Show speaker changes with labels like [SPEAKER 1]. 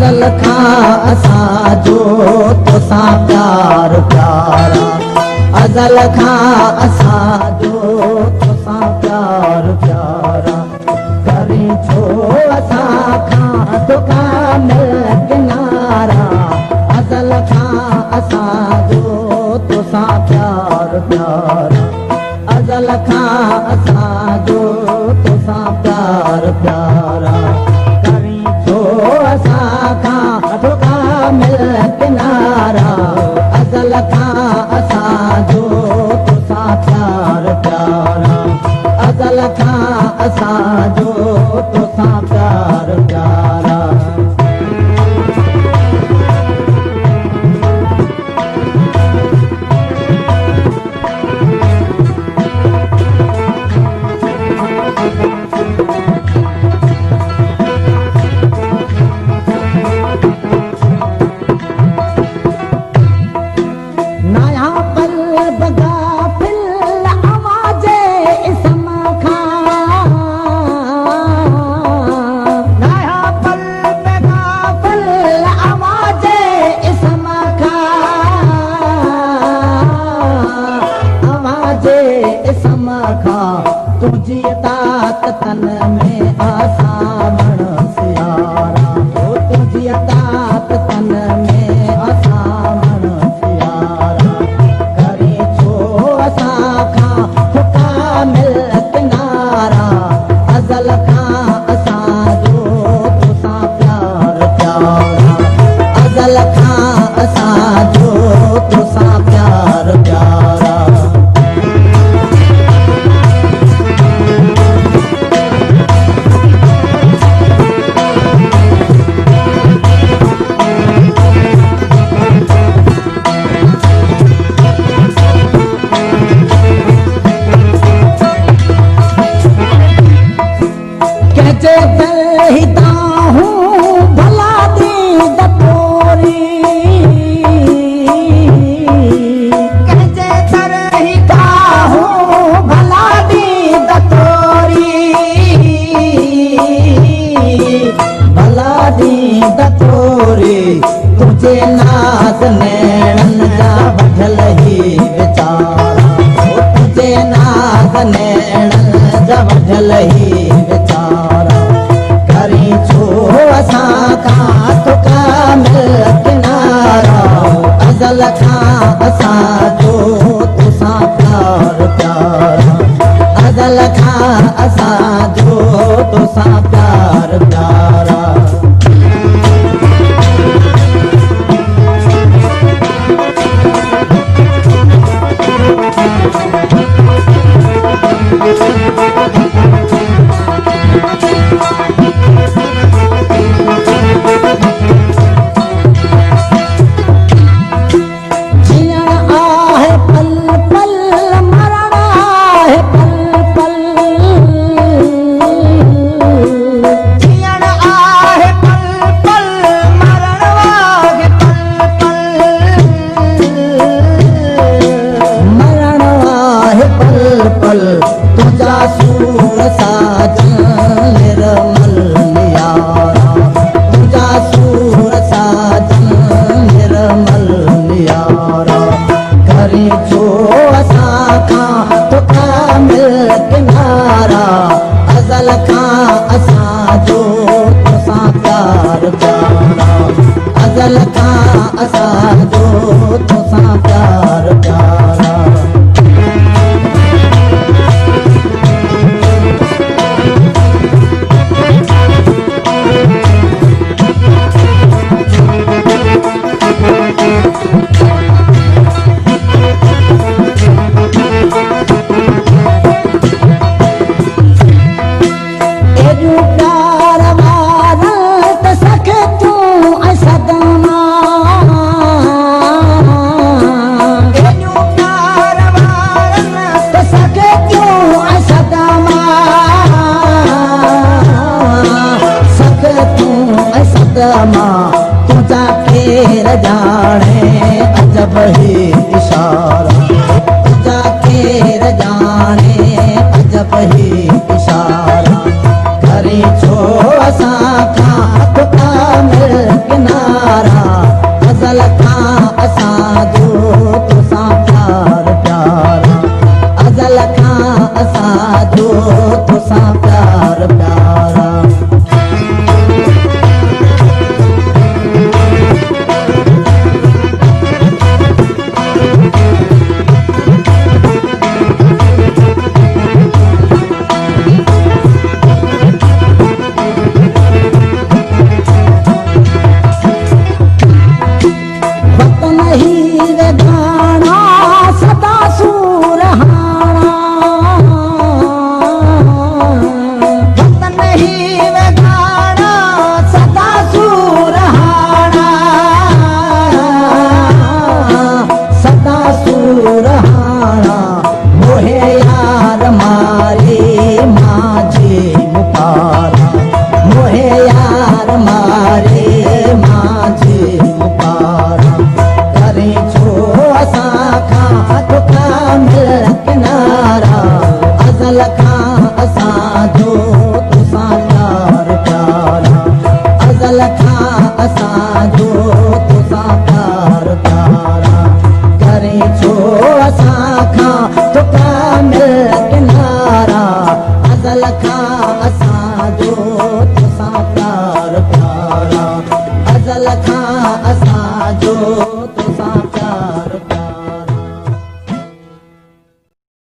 [SPEAKER 1] अज़ल खां असां जो तोसां प्यार प्यारा, अज़ल खां असां जो तोसां प्यार प्यारा, करी छो असां खां तोखा मिल किनारा, अज़ल खां असां जो तोसां प्यार प्यारा, अज़ल खां असां जो तोसां प्यार प्यारा, करी छो असां खां तोखा मिल किनारा, अज़ल खां असां जो तोसां प्यार प्यारा, अज़ल खां असां जो तोसां प्यार प्यारा। तुझी तात तन में आसां बण सियारा, तुझी तात तन में आसां बण सियारा, करी छो असां खां तोखा मिल किनारा, अज़ल खां असां जो तोसां प्यार प्यारा, अज़ल खां असां जो तोसां प्यार प्यारा। तुझे नाज़ नैणन जा वढल ही वीचारा, तुझे नाज़ नैणन जा वढल ही वीचारा, करी छो असां खां तोखा मिल किनारा, अज़ल खां असां जो तोसां प्यार प्यारा, अज़ल खां असां जो तोसां प्यार प्यारा। तुझा सूर साजन निर्मल नियारा, तुझा सूर साजन निर्मल नियारा, करी छो असां खां तोखा मिल किनारा, अज़ल खां असां जो तोसां प्यार प्यारा, अज़ल खां असां जो तोसां प्यार प्यारा। तुझा केर जाने अजब ही इशारा,